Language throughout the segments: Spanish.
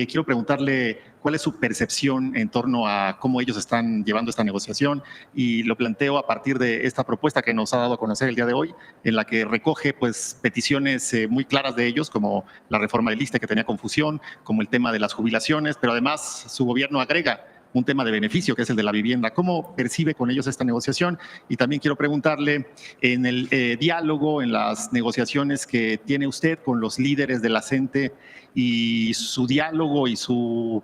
quiero preguntarle cuál es su percepción en torno a cómo ellos están llevando esta negociación, y lo planteo a partir de esta propuesta que nos ha dado a conocer el día de hoy, en la que recoge pues peticiones muy claras de ellos, como la reforma del ISSSTE, que tenía confusión, como el tema de las jubilaciones, pero además su gobierno agrega un tema de beneficio, que es el de la vivienda. ¿Cómo percibe con ellos esta negociación? Y también quiero preguntarle, en el diálogo, en las negociaciones que tiene usted con los líderes de la CENTE, y su diálogo y sus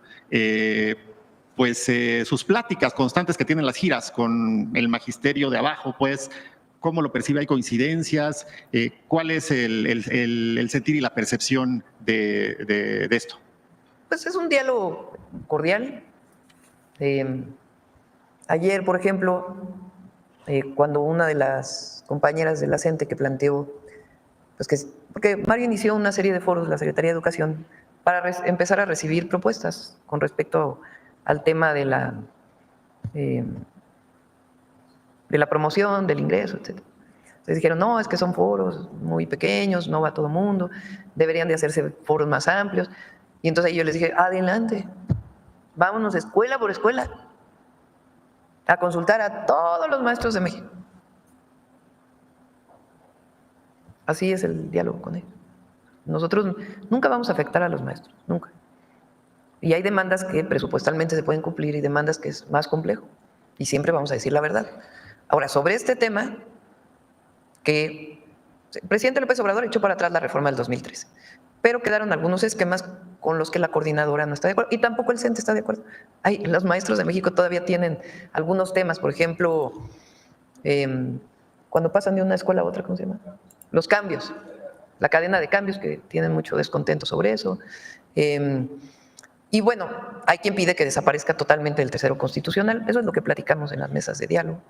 pláticas constantes que tienen las giras con el magisterio de abajo, pues, ¿cómo lo percibe? ¿Hay coincidencias? ¿Cuál es el sentir y la percepción de esto? Pues es un diálogo cordial. Ayer, por ejemplo, cuando una de las compañeras de la CENTE que planteó, pues porque Mario inició una serie de foros de la Secretaría de Educación para empezar a recibir propuestas con respecto al tema de la promoción, del ingreso, etc. Entonces dijeron, no, es que son foros muy pequeños, no va todo el mundo, deberían de hacerse foros más amplios. Y entonces yo les dije, adelante, vámonos escuela por escuela a consultar a todos los maestros de México. Así es el diálogo con ellos. Nosotros nunca vamos a afectar a los maestros, nunca. Y hay demandas que presupuestalmente se pueden cumplir y demandas que es más complejo. Y siempre vamos a decir la verdad. Ahora, sobre este tema, que el presidente López Obrador echó para atrás la reforma del 2013, pero quedaron algunos esquemas con los que la coordinadora no está de acuerdo, y tampoco el CENTE está de acuerdo. Los maestros de México todavía tienen algunos temas, por ejemplo, cuando pasan de una escuela a otra, ¿cómo se llama? Los cambios, la cadena de cambios, que tienen mucho descontento sobre eso. Y bueno, hay quien pide que desaparezca totalmente el tercero constitucional. Eso es lo que platicamos en las mesas de diálogo.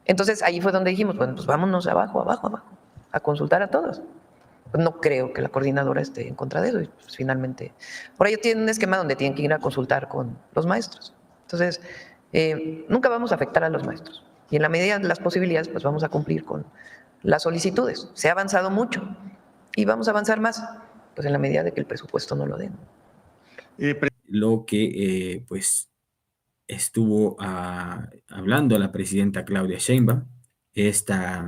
Entonces ahí fue donde dijimos, bueno, pues vámonos abajo, a consultar a todos. Pues no creo que la coordinadora esté en contra de eso. Y pues finalmente, por ello tienen un esquema donde tienen que ir a consultar con los maestros. Entonces, nunca vamos a afectar a los maestros. Y en la medida de las posibilidades, pues vamos a cumplir con las solicitudes. Se ha avanzado mucho y vamos a avanzar más, pues en la medida de que el presupuesto no lo den. Lo que pues estuvo hablando la presidenta Claudia Sheinbaum, esta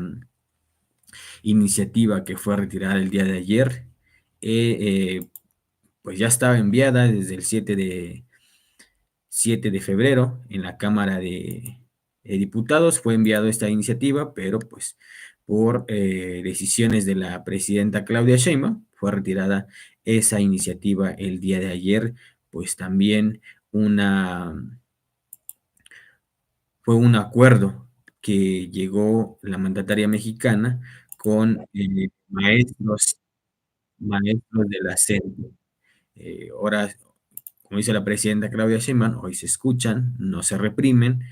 iniciativa que fue retirada el día de ayer, pues ya estaba enviada desde el 7 de febrero en la Cámara de Diputados. Fue enviado esta iniciativa, pero pues por decisiones de la presidenta Claudia Sheinbaum fue retirada esa iniciativa el día de ayer. Pues también fue un acuerdo que llegó la mandataria mexicana con maestros de la CENTE. Ahora, como dice la presidenta Claudia Sheinbaum, hoy se escuchan, no se reprimen.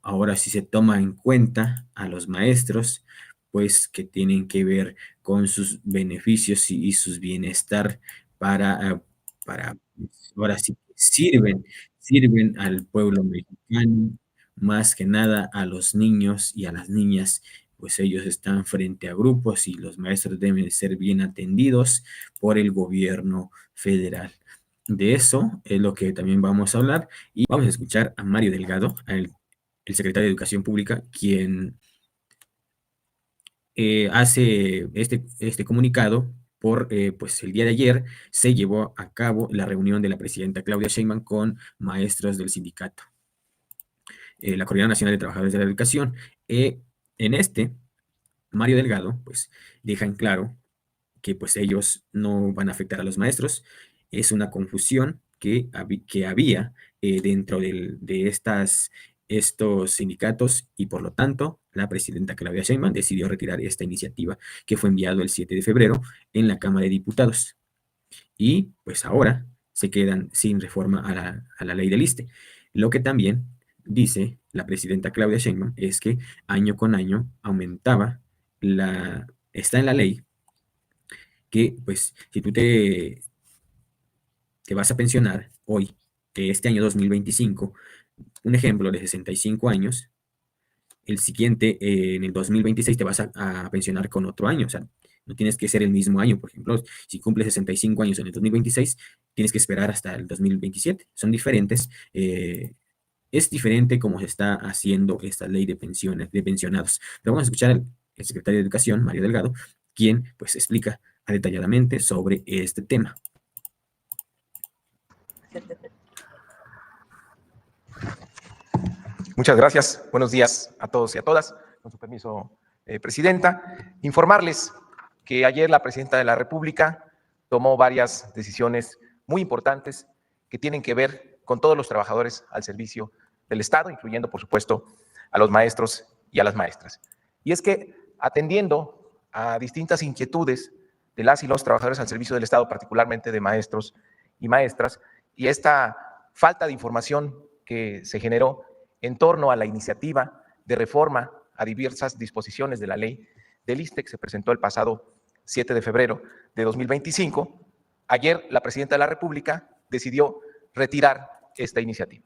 Ahora sí se toma en cuenta a los maestros, pues que tienen que ver con sus beneficios y sus bienestar para pues, ahora sí que sirven al pueblo mexicano, más que nada a los niños y a las niñas, pues ellos están frente a grupos y los maestros deben ser bien atendidos por el gobierno federal. De eso es lo que también vamos a hablar, y vamos a escuchar a Mario Delgado, el secretario de Educación Pública, quien hace este comunicado pues el día de ayer se llevó a cabo la reunión de la presidenta Claudia Sheinbaum con maestros del sindicato, la Coordinadora Nacional de Trabajadores de la Educación. Mario Delgado pues deja en claro que pues ellos no van a afectar a los maestros. Es una confusión que había dentro de estos sindicatos, y por lo tanto la presidenta Claudia Sheinbaum decidió retirar esta iniciativa que fue enviado el 7 de febrero en la Cámara de Diputados. Y pues ahora se quedan sin reforma a la ley del ISSSTE. Lo que también dice la presidenta Claudia Sheinbaum es que año con año aumentaba está en la ley que pues si tú te vas a pensionar hoy, este año 2025, un ejemplo de 65 años, el siguiente, en el 2026 te vas a pensionar con otro año, o sea, No tienes que ser el mismo año, por ejemplo, si cumples 65 años en el 2026, tienes que esperar hasta el 2027. Son diferentes. Es diferente cómo se está haciendo esta ley de pensiones, de pensionados. Pero vamos a escuchar al secretario de Educación, Mario Delgado, quien pues explica detalladamente sobre este tema. Muchas gracias. Buenos días a todos y a todas. Con su permiso, Presidenta, informarles que ayer la Presidenta de la República tomó varias decisiones muy importantes que tienen que ver con todos los trabajadores al servicio del Estado, incluyendo, por supuesto, a los maestros y a las maestras. Y es que, atendiendo a distintas inquietudes de las y los trabajadores al servicio del Estado, particularmente de maestros y maestras, y esta falta de información que se generó en torno a la iniciativa de reforma a diversas disposiciones de la ley del ISSSTE que se presentó el pasado 7 de febrero de 2025, ayer la Presidenta de la República decidió retirar esta iniciativa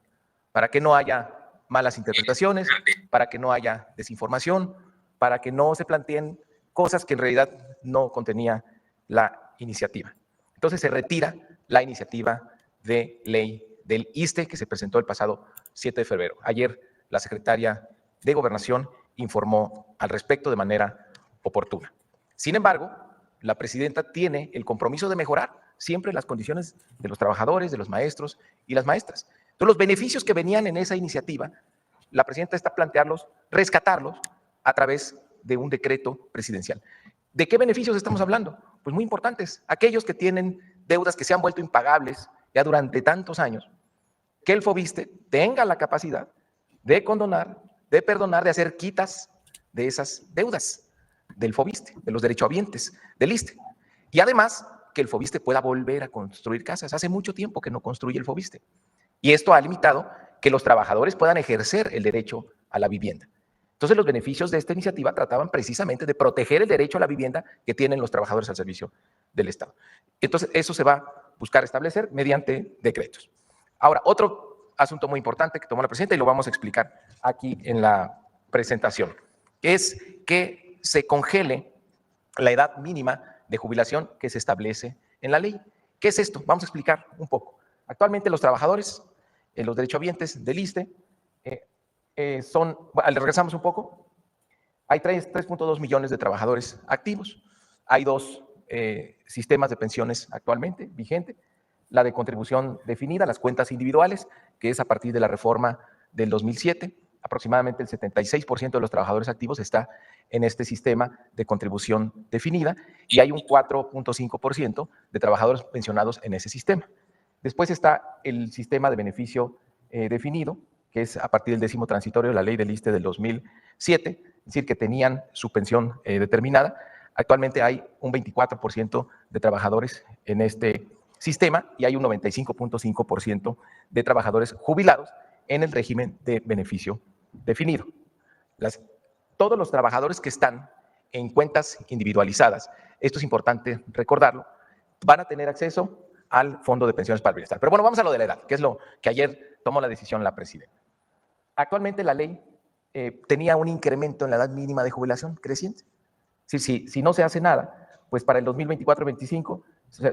para que no haya malas interpretaciones, para que no haya desinformación, para que no se planteen cosas que en realidad no contenía la iniciativa. Entonces se retira la iniciativa de ley del ISSSTE que se presentó el pasado 7 de febrero. Ayer la secretaria de Gobernación informó al respecto de manera oportuna. Sin embargo, la presidenta tiene el compromiso de mejorar siempre las condiciones de los trabajadores, de los maestros y las maestras. Entonces, los beneficios que venían en esa iniciativa, la presidenta está plantearlos, rescatarlos a través de un decreto presidencial. ¿De qué beneficios estamos hablando? Pues muy importantes. Aquellos que tienen deudas que se han vuelto impagables ya durante tantos años, que el FOBISSSTE tenga la capacidad de condonar, de perdonar, de hacer quitas de esas deudas del FOBISSSTE, de los derechohabientes del ISSSTE. Y además, que el FOBISSSTE pueda volver a construir casas. Hace mucho tiempo que no construye el FOBISSSTE. Y esto ha limitado que los trabajadores puedan ejercer el derecho a la vivienda. Entonces, los beneficios de esta iniciativa trataban precisamente de proteger el derecho a la vivienda que tienen los trabajadores al servicio del Estado. Entonces, eso se va a buscar establecer mediante decretos. Ahora, otro asunto muy importante que tomó la presidenta, y lo vamos a explicar aquí en la presentación, es que se congele la edad mínima de jubilación que se establece en la ley. ¿Qué es esto? Vamos a explicar un poco. Actualmente los trabajadores, los derechohabientes del ISSSTE, regresamos un poco, hay 3.2 millones de trabajadores activos, hay dos sistemas de pensiones actualmente vigentes, la de contribución definida, las cuentas individuales, que es a partir de la reforma del 2007, aproximadamente el 76% de los trabajadores activos está en este sistema de contribución definida y hay un 4.5% de trabajadores pensionados en ese sistema. Después está el sistema de beneficio definido, que es a partir del 10º transitorio de la ley del ISSSTE del 2007, es decir, que tenían su pensión determinada. Actualmente hay un 24% de trabajadores en este sistema y hay un 95.5% de trabajadores jubilados en el régimen de beneficio definido. Todos los trabajadores que están en cuentas individualizadas, esto es importante recordarlo, van a tener acceso al Fondo de Pensiones para el Bienestar. Pero bueno, vamos a lo de la edad, que es lo que ayer tomó la decisión la presidenta. Actualmente la ley tenía un incremento en la edad mínima de jubilación creciente. Si no se hace nada, pues para el 2024-25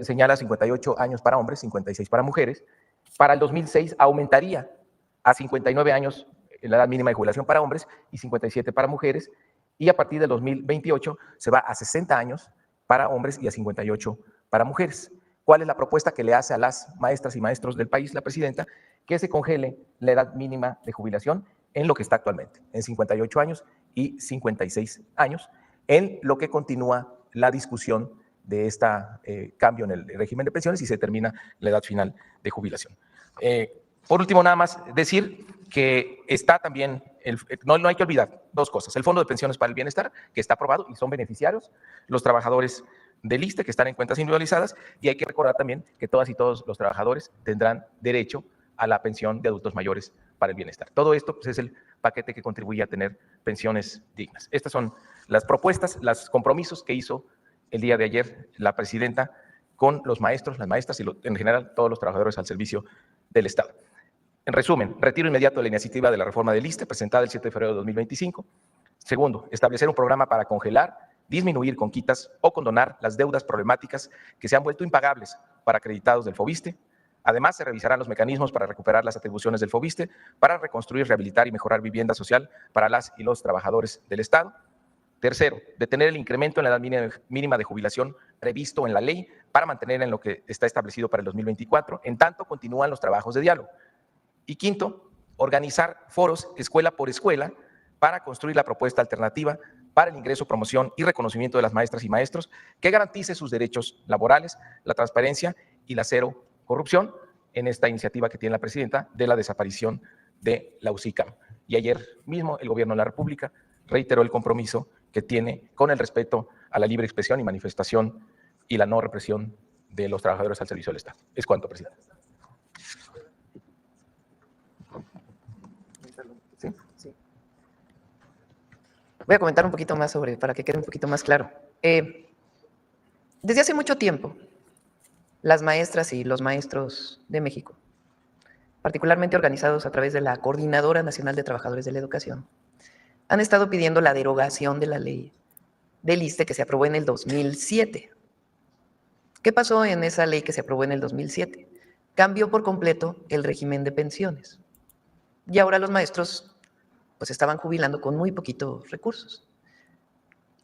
señala 58 años para hombres, 56 para mujeres. Para el 2006 aumentaría a 59 años la edad mínima de jubilación para hombres y 57 para mujeres. Y a partir del 2028 se va a 60 años para hombres y a 58 para mujeres. ¿Cuál es la propuesta que le hace a las maestras y maestros del país la presidenta? Que se congele la edad mínima de jubilación en lo que está actualmente, en 58 años y 56 años, en lo que continúa la discusión de este cambio en el régimen de pensiones y se determina la edad final de jubilación. Por último, nada más decir que está también, no hay que olvidar dos cosas, el Fondo de Pensiones para el Bienestar, que está aprobado y son beneficiarios los trabajadores del ISSSTE que están en cuentas individualizadas, y hay que recordar también que todas y todos los trabajadores tendrán derecho a la pensión de adultos mayores para el bienestar. Todo esto pues, es el paquete que contribuye a tener pensiones dignas. Estas son las propuestas, los compromisos que hizo el día de ayer la presidenta con los maestros, las maestras y en general todos los trabajadores al servicio del Estado. En resumen, retiro inmediato de la iniciativa de la reforma del ISSSTE presentada el 7 de febrero de 2025. Segundo, establecer un programa para congelar disminuir con quitas o condonar las deudas problemáticas que se han vuelto impagables para acreditados del FOBISTE. Además, se revisarán los mecanismos para recuperar las atribuciones del FOBISTE para reconstruir, rehabilitar y mejorar vivienda social para las y los trabajadores del Estado. Tercero, detener el incremento en la edad mínima de jubilación previsto en la ley para mantener en lo que está establecido para el 2024, en tanto continúan los trabajos de diálogo. Y quinto, organizar foros escuela por escuela para construir la propuesta alternativa para el ingreso, promoción y reconocimiento de las maestras y maestros que garantice sus derechos laborales, la transparencia y la cero corrupción en esta iniciativa que tiene la presidenta de la desaparición de la UCICAM. Y ayer mismo el Gobierno de la República reiteró el compromiso que tiene con el respeto a la libre expresión y manifestación y la no represión de los trabajadores al servicio del Estado. Es cuanto, presidente. ¿Sí? Sí. Voy a comentar un poquito más para que quede un poquito más claro. Desde hace mucho tiempo, las maestras y los maestros de México, particularmente organizados a través de la Coordinadora Nacional de Trabajadores de la Educación, han estado pidiendo la derogación de la ley del ISSSTE que se aprobó en el 2007. ¿Qué pasó en esa ley que se aprobó en el 2007? Cambió por completo el régimen de pensiones. Y ahora los maestros pues estaban jubilando con muy poquitos recursos.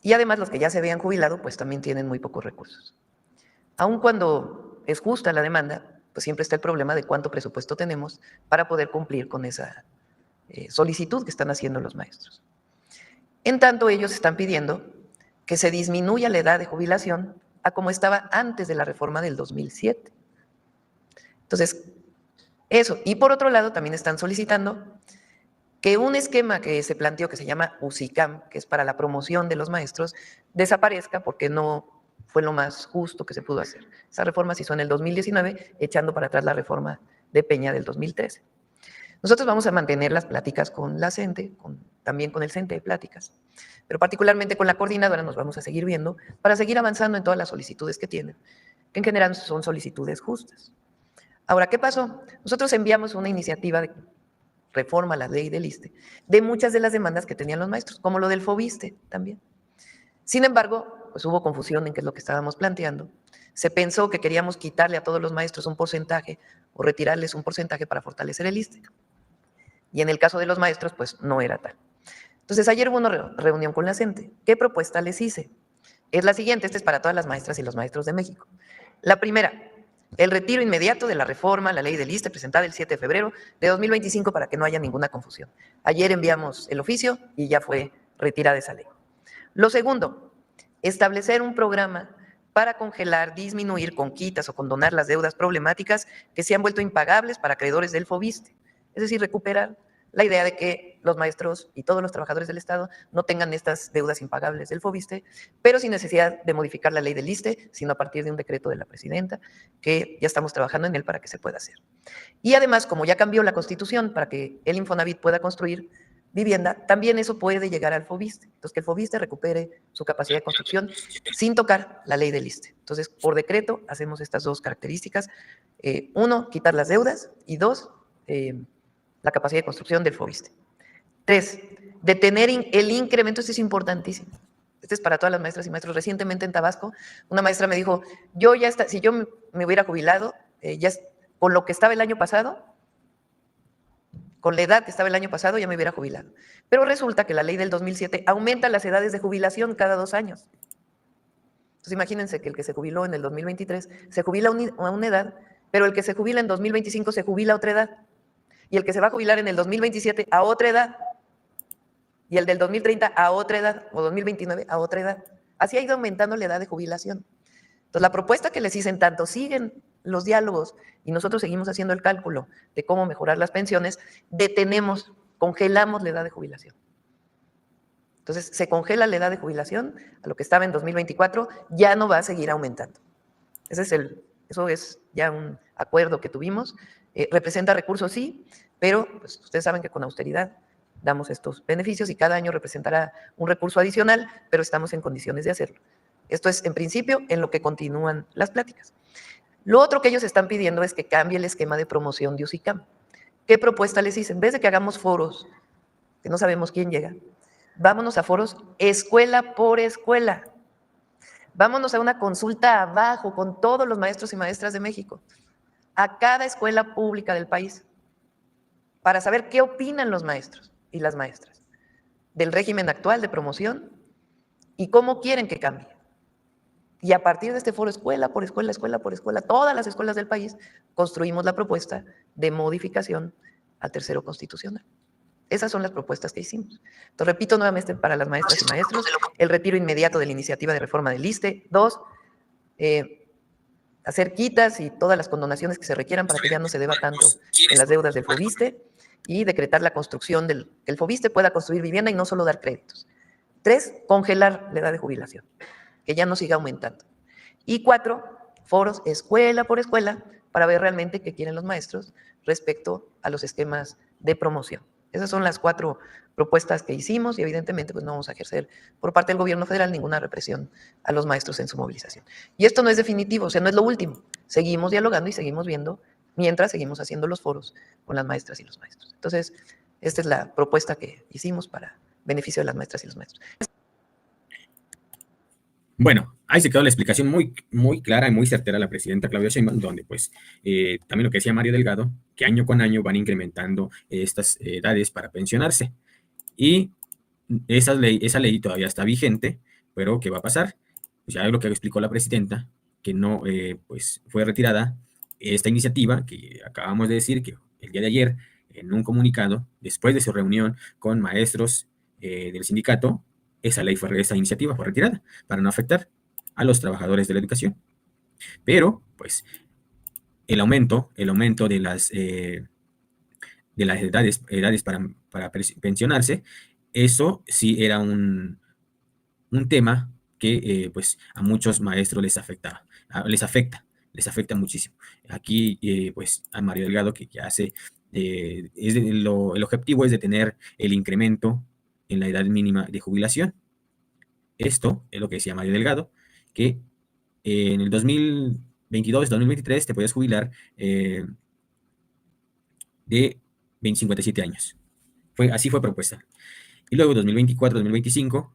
Y además los que ya se habían jubilado pues también tienen muy pocos recursos. Aun cuando es justa la demanda, pues siempre está el problema de cuánto presupuesto tenemos para poder cumplir con esa solicitud que están haciendo los maestros. En tanto, ellos están pidiendo que se disminuya la edad de jubilación a como estaba antes de la reforma del 2007. Entonces, eso. Y por otro lado, también están solicitando que un esquema que se planteó, que se llama UCICAM, que es para la promoción de los maestros, desaparezca porque no fue lo más justo que se pudo hacer. Esa reforma se hizo en el 2019, echando para atrás la reforma de Peña del 2013. Nosotros vamos a mantener las pláticas con la CENTE, también con el CENTE de pláticas, pero particularmente con la coordinadora nos vamos a seguir viendo para seguir avanzando en todas las solicitudes que tienen, que en general son solicitudes justas. Ahora, ¿qué pasó? Nosotros enviamos una iniciativa de reforma a la ley del ISSSTE de muchas de las demandas que tenían los maestros, como lo del FOBISTE también. Sin embargo, pues hubo confusión en qué es lo que estábamos planteando. Se pensó que queríamos quitarle a todos los maestros un porcentaje o retirarles un porcentaje para fortalecer el ISSSTE. Y en el caso de los maestros, pues no era tal. Entonces, ayer hubo una reunión con la CENTE. ¿Qué propuesta les hice? Es la siguiente, esta es para todas las maestras y los maestros de México. La primera, el retiro inmediato de la reforma a la ley del ISSSTE presentada el 7 de febrero de 2025 para que no haya ninguna confusión. Ayer enviamos el oficio y ya fue retirada esa ley. Lo segundo, establecer un programa para congelar, disminuir con quitas o condonar las deudas problemáticas que se han vuelto impagables para acreedores del FOBISTE. Es decir, recuperar la idea de que los maestros y todos los trabajadores del Estado no tengan estas deudas impagables del FOBISTE, pero sin necesidad de modificar la ley del ISSSTE, sino a partir de un decreto de la presidenta, que ya estamos trabajando en él para que se pueda hacer. Y además, como ya cambió la Constitución para que el Infonavit pueda construir vivienda, también eso puede llegar al FOBISTE. Entonces, que el FOBISTE recupere su capacidad de construcción sin tocar la ley del ISSSTE. Entonces, por decreto, hacemos estas dos características. Uno, quitar las deudas, y dos, la capacidad de construcción del FOBISTE. 3, detener el incremento, esto es importantísimo. Este es para todas las maestras y maestros. Recientemente en Tabasco, una maestra me dijo, si yo me hubiera jubilado, con lo que estaba el año pasado, con la edad que estaba el año pasado, ya me hubiera jubilado. Pero resulta que la ley del 2007 aumenta las edades de jubilación cada 2 años. Entonces imagínense que el que se jubiló en el 2023 se jubila a una edad, pero el que se jubila en 2025 se jubila a otra edad. Y el que se va a jubilar en el 2027 a otra edad, y el del 2030 a otra edad, o 2029 a otra edad. Así ha ido aumentando la edad de jubilación. Entonces, la propuesta que les hice, en tanto siguen los diálogos y nosotros seguimos haciendo el cálculo de cómo mejorar las pensiones, congelamos la edad de jubilación. Entonces, se congela la edad de jubilación a lo que estaba en 2024, ya no va a seguir aumentando. Eso es ya un acuerdo que tuvimos. Representa recursos, sí, pero pues, ustedes saben que con austeridad damos estos beneficios y cada año representará un recurso adicional, pero estamos en condiciones de hacerlo. Esto es, en principio, en lo que continúan las pláticas. Lo otro que ellos están pidiendo es que cambie el esquema de promoción de UCICAM. ¿Qué propuesta les hice? En vez de que hagamos foros, que no sabemos quién llega, vámonos a foros escuela por escuela. Vámonos a una consulta abajo con todos los maestros y maestras de México, a cada escuela pública del país, para saber qué opinan los maestros y las maestras del régimen actual de promoción y cómo quieren que cambie. Y a partir de este foro, escuela por escuela, escuela por escuela, todas las escuelas del país, construimos la propuesta de modificación al tercero constitucional. Esas son las propuestas que hicimos. Entonces, repito nuevamente para las maestras y maestros, el retiro inmediato de la iniciativa de reforma del ISSSTE. 2, hacer quitas y todas las condonaciones que se requieran para que ya no se deba tanto en las deudas del FOBISSSTE, y decretar la construcción que el FOBISSSTE pueda construir vivienda y no solo dar créditos. 3, congelar la edad de jubilación, que ya no siga aumentando. Y 4, foros escuela por escuela para ver realmente qué quieren los maestros respecto a los esquemas de promoción. Esas son las 4 propuestas que hicimos y evidentemente pues no vamos a ejercer por parte del gobierno federal ninguna represión a los maestros en su movilización. Y esto no es definitivo, o sea, no es lo último. Seguimos dialogando y seguimos viendo mientras seguimos haciendo los foros con las maestras y los maestros. Entonces, esta es la propuesta que hicimos para beneficio de las maestras y los maestros. Bueno, ahí se quedó la explicación muy clara y muy certera de la presidenta Claudia Sheinbaum, donde pues también lo que decía Mario Delgado, que año con año van incrementando estas edades para pensionarse. Y esa ley todavía está vigente, pero ¿qué va a pasar? Pues ya lo que explicó la presidenta, que no pues fue retirada esta iniciativa que acabamos de decir, que el día de ayer, en un comunicado, después de su reunión con maestros del sindicato, esa iniciativa fue retirada para no afectar a los trabajadores de la educación. Pero, pues, el aumento de las edades para pensionarse, eso sí era un tema que pues a muchos maestros les afecta muchísimo. Aquí pues a Mario Delgado, que hace, el objetivo es de tener el incremento en la edad mínima de jubilación. Esto es lo que decía Mario Delgado, que en el 2022-2023 te podías jubilar de 57 años. Así fue propuesta. Y luego 2024-2025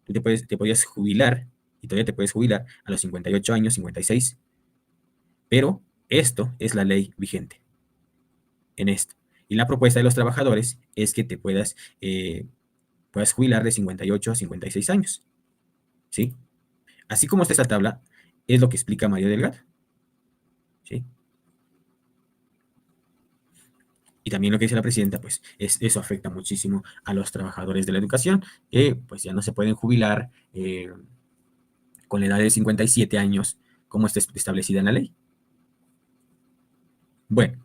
tú te podías jubilar, y todavía te puedes jubilar a los 58 años, 56, pero esto es la ley vigente en esto. Y la propuesta de los trabajadores es que te puedas jubilar de 58 a 56 años, ¿sí? Así como está esa tabla, es lo que explica Mario Delgado, ¿sí? Y también lo que dice la presidenta, pues eso afecta muchísimo a los trabajadores de la educación, que pues ya no se pueden jubilar con la edad de 57 años, como está establecida en la ley. Bueno,